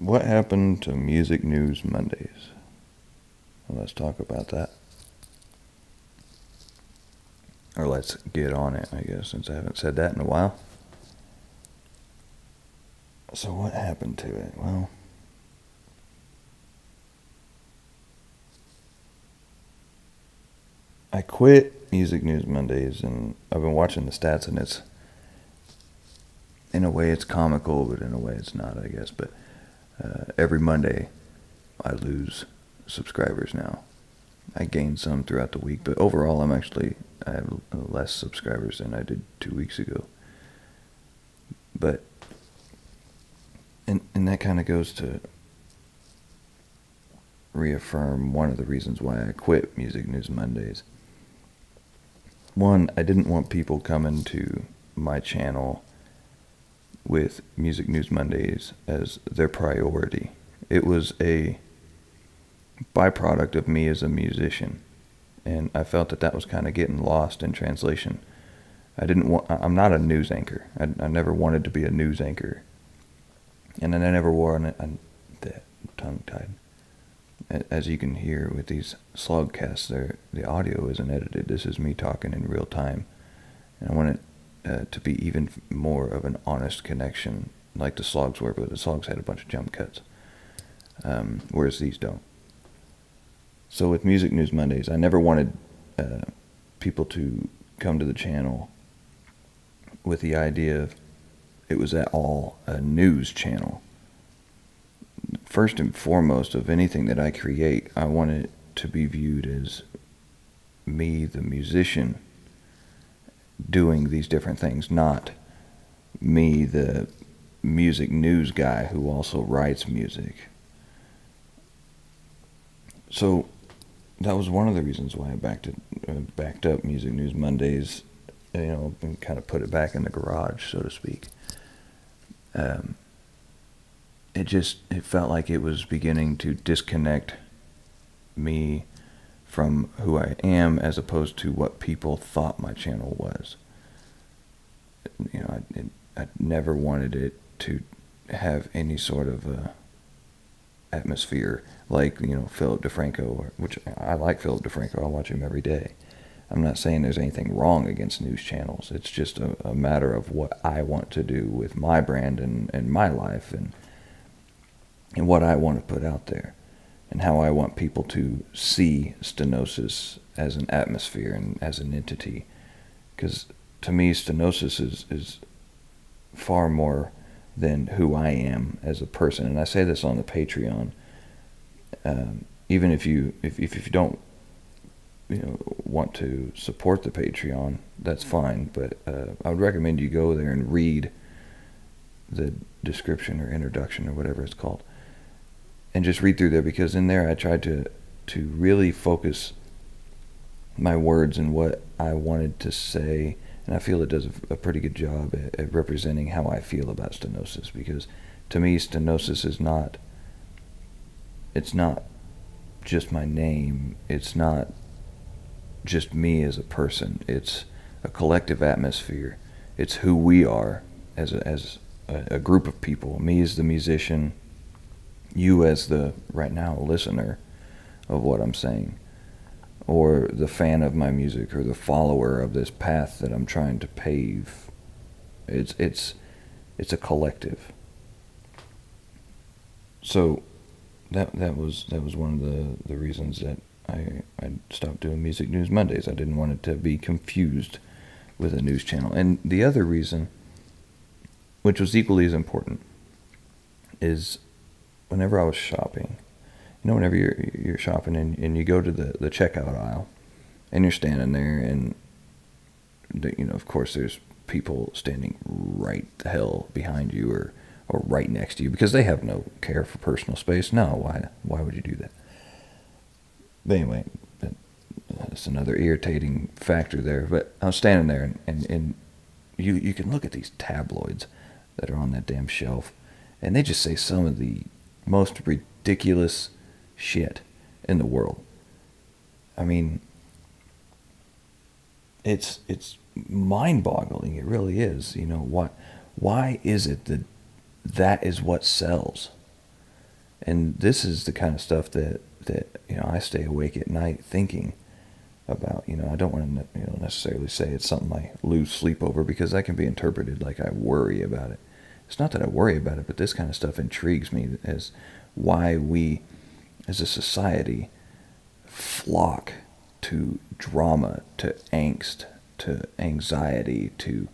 What happened to Music News Mondays? Well, let's talk about that. Or let's get on it, I guess, since I haven't said that in a while. So what happened to it? Well, I quit Music News Mondays, and I've been watching the stats, and it's, in a way it's comical, but in a way it's not, I guess. But every Monday I lose subscribers now. I gain some throughout the week, but overall I have less subscribers than I did 2 weeks ago. But and that kind of goes to reaffirm one of the reasons why I quit Music News Mondays. One, I didn't want people coming to my channel with Music News Mondays as their priority. It was a byproduct of me as a musician, and I felt that was kind of getting lost in translation. I'm not a news anchor. I never wanted to be a news anchor, and then I never wore tongue-tied. As you can hear with these slogcasts, the audio isn't edited. This is me talking in real time, and I want it to be even more of an honest connection, like the slogs were, but the slogs had a bunch of jump cuts, whereas these don't. So with Music News Mondays, I never wanted people to come to the channel with the idea of it was at all a news channel. First and foremost, of anything that I create, I want it to be viewed as me, the musician, doing these different things, not me, the music news guy who also writes music. So that was one of the reasons why I backed up Music News Mondays, and kind of put it back in the garage, so to speak. It felt like it was beginning to disconnect me from who I am, as opposed to what people thought my channel was. I never wanted it to have any sort of atmosphere like Philip DeFranco, which I like Philip DeFranco. I watch him every day. I'm not saying there's anything wrong against news channels. It's just a matter of what I want to do with my brand and my life, and what I want to put out there, and how I want people to see Stenosis as an atmosphere and as an entity. Because to me, Stenosis is far more than who I am as a person. And I say this on the Patreon. Even if you don't want to support the Patreon, that's fine. But I would recommend you go there and read the description or introduction or whatever it's called, and just read through there, because in there I tried to really focus my words and what I wanted to say, and I feel it does a pretty good job at representing how I feel about Stenosis. Because to me, Stenosis is not, it's not just my name, it's not just me as a person, it's a collective atmosphere. It's who we are as a group of people. Me as the musician, you as the, right now, listener of what I'm saying, or the fan of my music, or the follower of this path that I'm trying to pave. It's a collective. So that was one of the reasons that I stopped doing Music News Mondays. I didn't want it to be confused with a news channel. And the other reason, which was equally as important, is whenever I was shopping, whenever you're shopping and you go to the checkout aisle, and you're standing there, and of course there's people standing right the hell behind you, or right next to you, because they have no care for personal space. No, why would you do that? But anyway, that's another irritating factor there. But I was standing there, and you can look at these tabloids that are on that damn shelf, and they just say some of the most ridiculous shit in the world. I mean, it's mind-boggling. It really is. Why is it that is what sells? And this is the kind of stuff that I stay awake at night thinking about. I don't want to necessarily say it's something I lose sleep over, because that can be interpreted like I worry about it. It's not that I worry about it, but this kind of stuff intrigues me as why we, as a society, flock to drama, to angst, to anxiety, to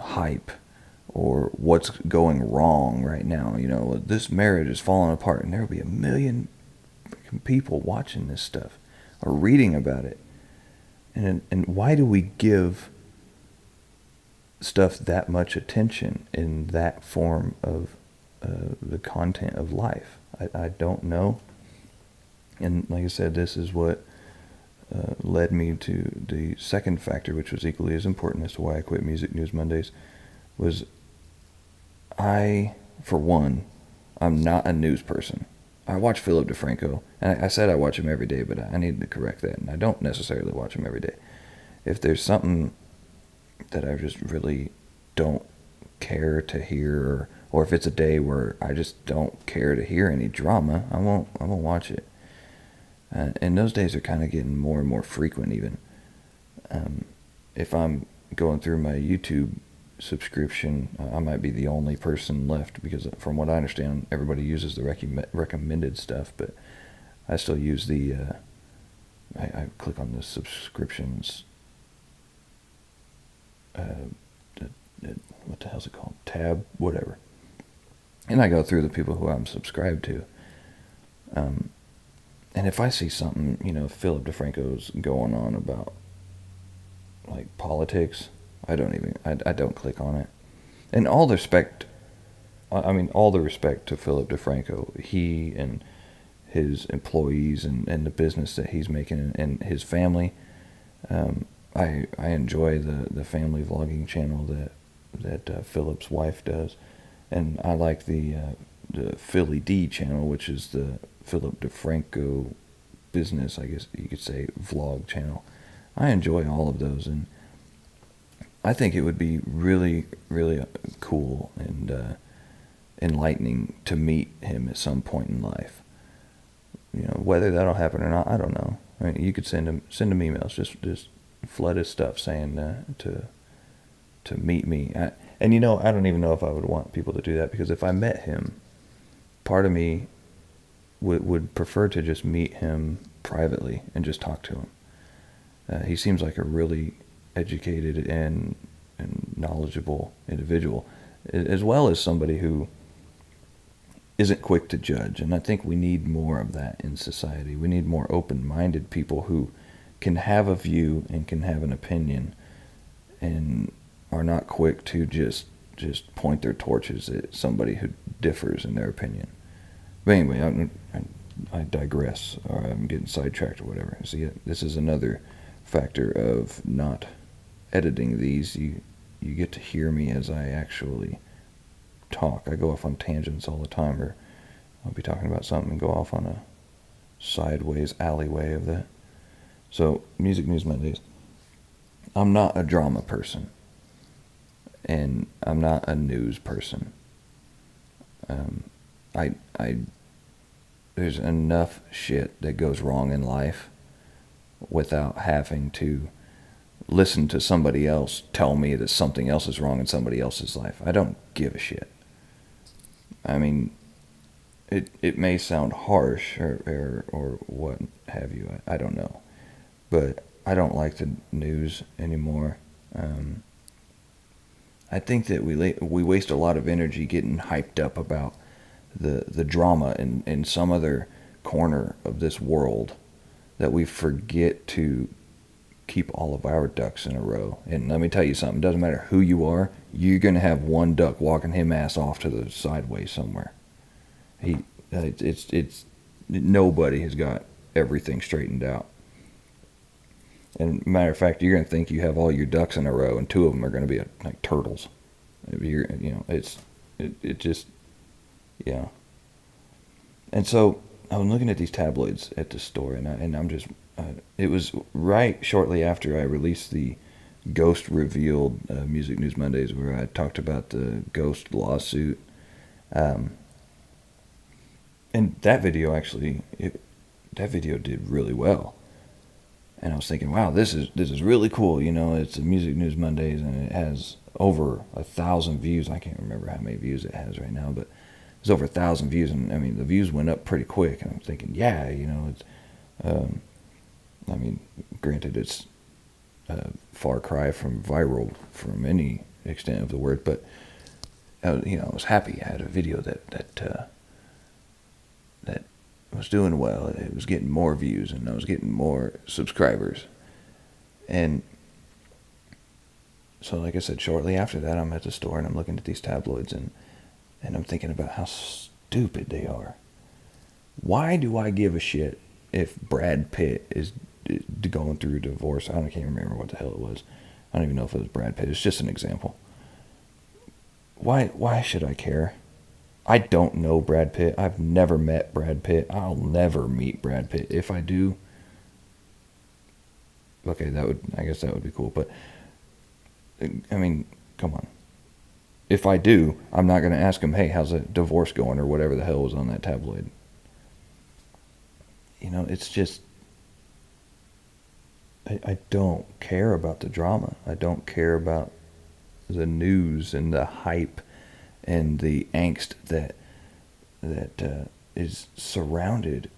hype, or what's going wrong right now. This marriage is falling apart, and there'll be 1 million people watching this stuff or reading about it. And why do we give stuff that much attention in that form of the content of life? I don't know. And like I said, this is what led me to the second factor, which was equally as important as to why I quit Music News Mondays, was for one, I'm not a news person. I watch Philip DeFranco, and I said I watch him every day, but I need to correct that, and I don't necessarily watch him every day. If there's something that I just really don't care to hear, or if it's a day where I just don't care to hear any drama, I won't watch it. And those days are kind of getting more and more frequent even. If I'm going through my YouTube subscription, I might be the only person left, because from what I understand, everybody uses the recommended stuff, but I still use the, I click on the subscriptions, what the hell's it called? Tab, whatever. And I go through the people who I'm subscribed to. And if I see something, Philip DeFranco's going on about, like, politics, I don't click on it. And all the respect to Philip DeFranco, he and his employees and the business that he's making, and his family. I enjoy the family vlogging channel that Philip's wife does. And I like the Philly D channel, which is the Philip DeFranco business, I guess you could say, vlog channel. I enjoy all of those, and I think it would be really, really cool and enlightening to meet him at some point in life. Whether that'll happen or not, I don't know. I mean, you could send him emails, just flood his stuff saying to meet me. I don't even know if I would want people to do that, because if I met him, part of me would prefer to just meet him privately and just talk to him. He seems like a really educated and knowledgeable individual, as well as somebody who isn't quick to judge. And I think we need more of that in society. We need more open-minded people who can have a view and can have an opinion and are not quick to just point their torches at somebody who differs in their opinion. But anyway, I digress, or I'm getting sidetracked or whatever. See, this is another factor of not editing these. You get to hear me as I actually talk. I go off on tangents all the time, or I'll be talking about something and go off on a sideways alleyway of that. So, Music News Mondays. I'm not a drama person, and I'm not a news person. There's enough shit that goes wrong in life without having to listen to somebody else tell me that something else is wrong in somebody else's life. I don't give a shit. I mean, it may sound harsh or what have you. I don't know. But I don't like the news anymore. I think that we waste a lot of energy getting hyped up about the drama in some other corner of this world, that we forget to keep all of our ducks in a row. And let me tell you something, it doesn't matter who you are, you're going to have one duck walking him ass off to the sideways somewhere. Nobody has got everything straightened out. And matter of fact, you're going to think you have all your ducks in a row, and two of them are going to be like turtles. It just, yeah. And so I was looking at these tabloids at the store, and I'm just, it was right shortly after I released the Ghost Revealed Music News Mondays, where I talked about the Ghost lawsuit. And that video actually, that video did really well. And I was thinking, wow, this is really cool. You know, it's a Music News Mondays, and it has over 1,000 views. I can't remember how many views it has right now, but it's over 1,000 views. And I mean, the views went up pretty quick. And I'm thinking, yeah, you know, it's, I mean, granted, it's a far cry from viral from any extent of the word, but you know, I was happy. I had a video that was doing well. It was getting more views, and I was getting more subscribers. And so, like I said, shortly after that, I'm at the store and I'm looking at these tabloids, and I'm thinking about how stupid they are. Why do I give a shit if Brad Pitt is going through a divorce? I can't remember what the hell it was. I don't even know if it was Brad Pitt. It's just an example. Why should I care? I don't know Brad Pitt. I've never met Brad Pitt. I'll never meet Brad Pitt. If I do, okay, I guess that would be cool. But I mean, come on. If I do, I'm not going to ask him, hey, how's that divorce going, or whatever the hell was on that tabloid. You know, it's just, I don't care about the drama. I don't care about the news and the hype and the angst that is surrounded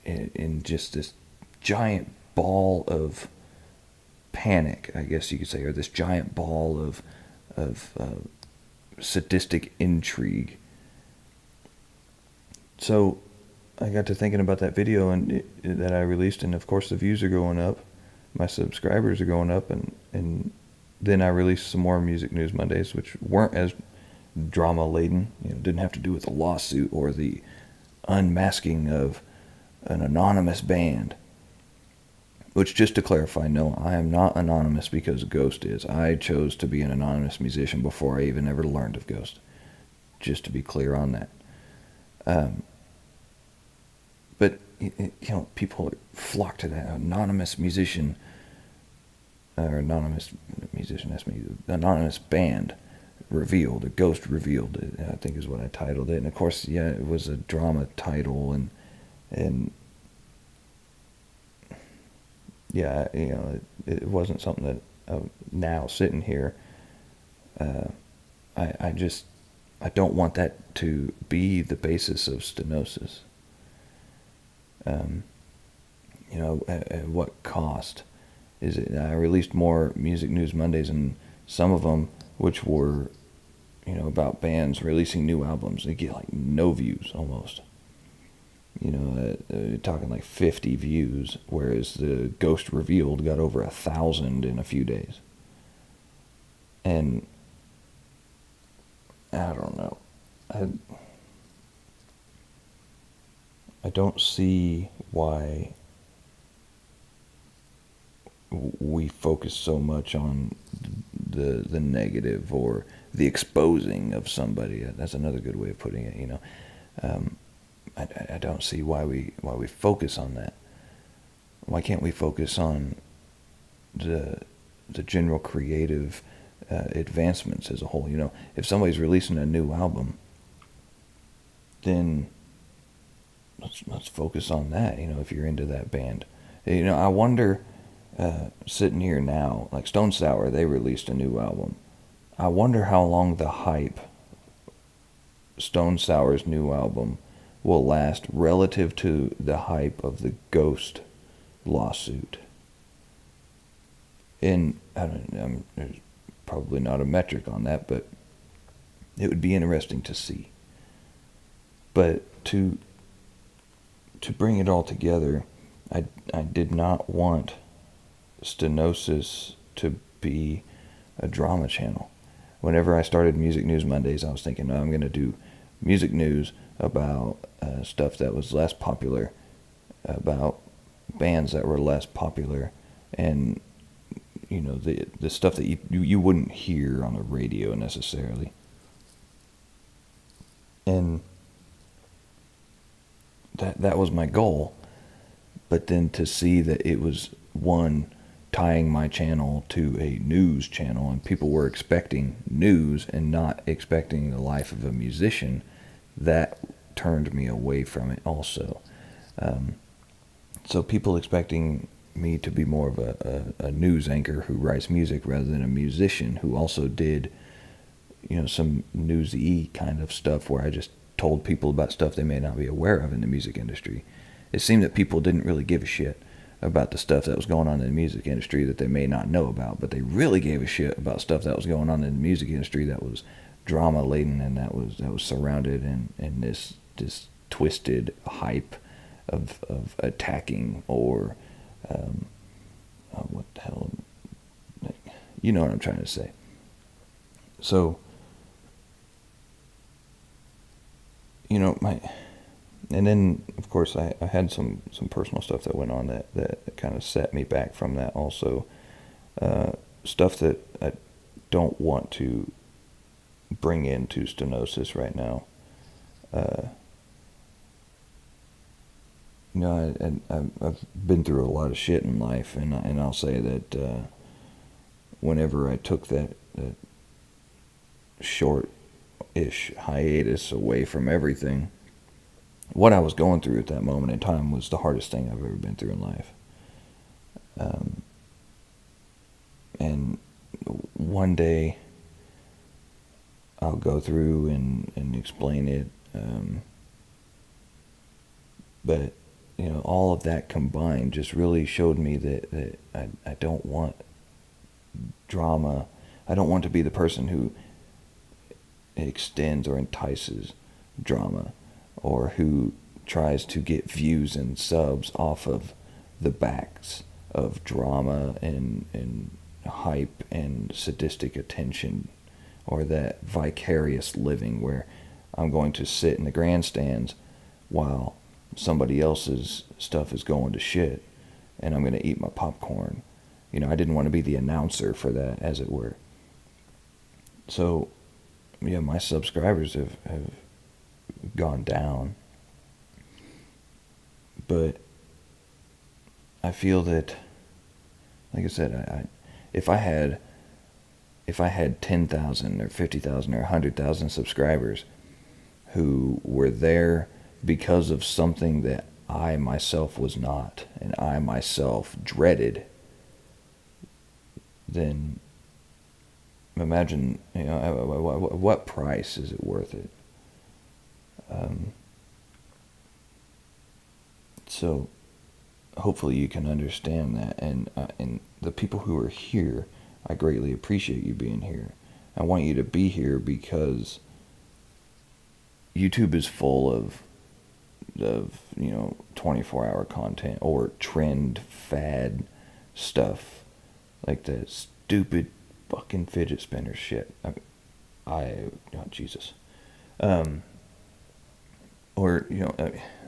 in just this giant ball of panic, I guess you could say, or this giant ball of sadistic intrigue. So I got to thinking about that video that I released, and of course the views are going up, my subscribers are going up, and then I released some more Music News Mondays, which weren't as drama laden. You know, didn't have to do with a lawsuit or the unmasking of an anonymous band. Which, just to clarify, no, I am not anonymous because Ghost is. I chose to be an anonymous musician before I even ever learned of Ghost. Just to be clear on that. But you know, people flock to that anonymous musician, or anonymous musician. That's me. Anonymous band revealed, a Ghost revealed, I think is what I titled it. And of course, yeah, it was a drama title, and yeah, you know, it wasn't something that now sitting here, I don't want that to be the basis of Stenosis. You know, at what cost is it? I released more Music News Mondays, and some of them, which were, you know, about bands releasing new albums, they get like no views almost. You know, talking like 50 views, whereas the Ghost Revealed got over 1,000 in a few days. And I don't know. I don't see why we focus so much on the negative or the exposing of somebody. That's another good way of putting it, you know. I don't see why we focus on that. Why can't we focus on the general creative advancements as a whole? You know, if somebody's releasing a new album, then let's focus on that. You know, if you're into that band, you know, I wonder. Sitting here now, like Stone Sour, they released a new album. I wonder how long the hype, Stone Sour's new album, will last relative to the hype of the Ghost lawsuit. And there's probably not a metric on that, but it would be interesting to see. But to bring it all together, I did not want Stenosis to be a drama channel. Whenever I started Music News Mondays, I was thinking, I'm going to do music news about stuff that was less popular, about bands that were less popular, and you know, the stuff that you wouldn't hear on the radio necessarily. And that was my goal. But then to see that it was, one, tying my channel to a news channel, and people were expecting news and not expecting the life of a musician, that turned me away from it also. So people expecting me to be more of a news anchor who writes music rather than a musician who also did, some newsy kind of stuff where I just told people about stuff they may not be aware of in the music industry. It seemed that people didn't really give a shit about the stuff that was going on in the music industry that they may not know about, but they really gave a shit about stuff that was going on in the music industry that was drama laden and that was surrounded in this twisted hype of attacking or what the hell, you know what I'm trying to say. So, and then of course I had some personal stuff that went on that kind of set me back from that also. Stuff that I don't want to bring into Stenosis right now. I've been through a lot of shit in life, and I'll say that whenever I took that short-ish hiatus away from everything, what I was going through at that moment in time was the hardest thing I've ever been through in life. And one day I'll go through and explain it, but all of that combined just really showed me that I don't want drama. I don't want to be the person who extends or entices drama, or who tries to get views and subs off of the backs of drama and hype and sadistic attention, or that vicarious living where I'm going to sit in the grandstands while somebody else's stuff is going to shit and I'm going to eat my popcorn. I didn't want to be the announcer for that, as it were. So, yeah, my subscribers have gone down. But I feel that, like I said, if I had 10,000 or 50,000 or 100,000 subscribers who were there because of something that I myself was not, and I myself dreaded, then imagine, what price is it worth it? So hopefully you can understand that, and the people who are here, I greatly appreciate you being here. I want you to be here because YouTube is full of 24-hour content or trend fad stuff like that stupid fucking fidget spinner shit. Jesus.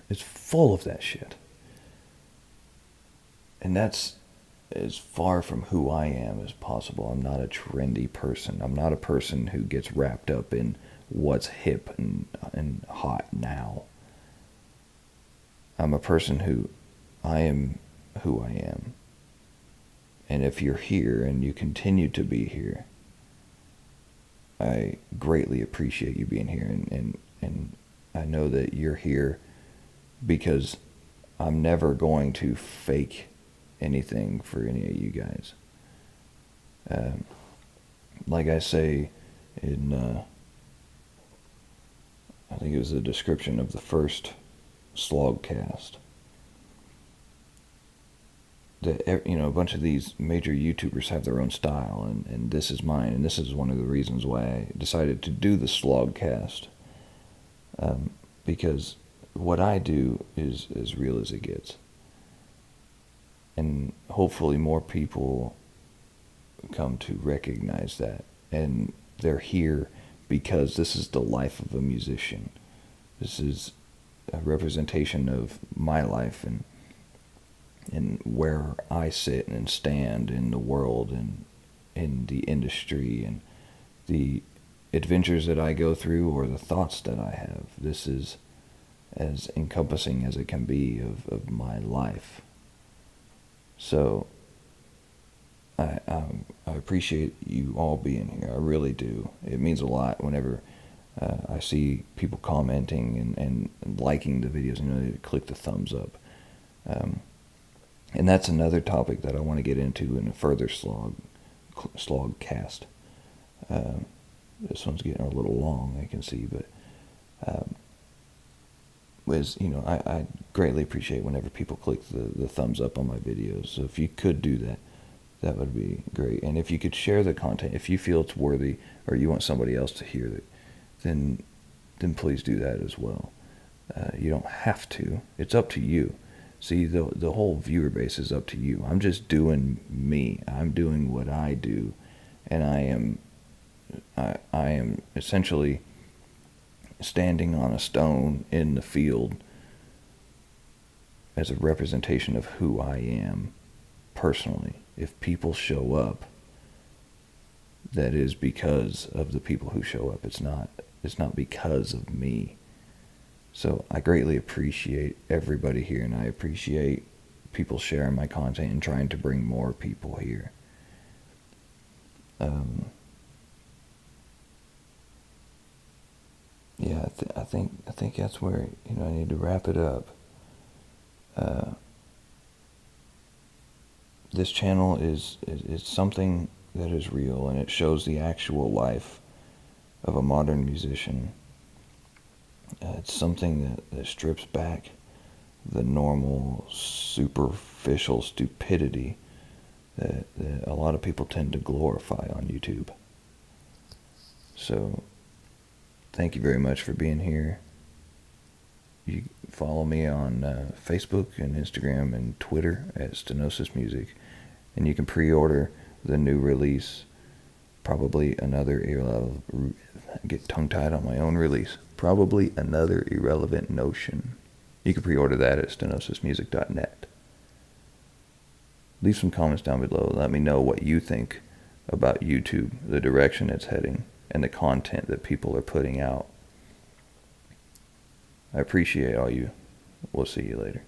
It's full of that shit. And that's as far from who I am as possible. I'm not a trendy person. I'm not a person who gets wrapped up in what's hip and hot now. I'm a person who I am who I am. And if you're here and you continue to be here, I greatly appreciate you being here. And I know that you're here because I'm never going to fake anything for any of you guys. Like I say in, I think it was the description of the first Slogcast, that a bunch of these major YouTubers have their own style, and this is mine, and this is one of the reasons why I decided to do the Slogcast, because what I do is as real as it gets, and hopefully more people come to recognize that, and they're here because this is the life of a musician. This is a representation of my life and where I sit and stand in the world and in the industry and the adventures that I go through or the thoughts that I have. This is as encompassing as it can be of my life. So I appreciate you all being here. I really do. It means a lot whenever I see people commenting and liking the videos. They click the thumbs up. And that's another topic that I want to get into in a further slog cast. This one's getting a little long, I can see, but I greatly appreciate whenever people click the thumbs up on my videos. So if you could do that, that would be great. And if you could share the content, if you feel it's worthy or you want somebody else to hear it, then please do that as well. You don't have to. It's up to you. See, the whole viewer base is up to you. I'm just doing me. I'm doing what I do, and I am essentially standing on a stone in the field as a representation of who I am personally. If people show up, that is because of the people who show up. It's not because of me. So I greatly appreciate everybody here, and I appreciate people sharing my content and trying to bring more people here. Yeah, I think that's where I need to wrap it up. This channel is something that is real, and it shows the actual life of a modern musician. It's something that strips back the normal superficial stupidity that a lot of people tend to glorify on YouTube. So thank you very much for being here. You follow me on Facebook and Instagram and Twitter at Stenosis Music, and you can pre-order the new release. Probably another get tongue-tied on my own release. Probably Another Irrelevant Notion. You can pre-order that at stenosismusic.net. Leave some comments down below. Let me know what you think about YouTube, the direction it's heading, and the content that people are putting out. I appreciate all you. We'll see you later.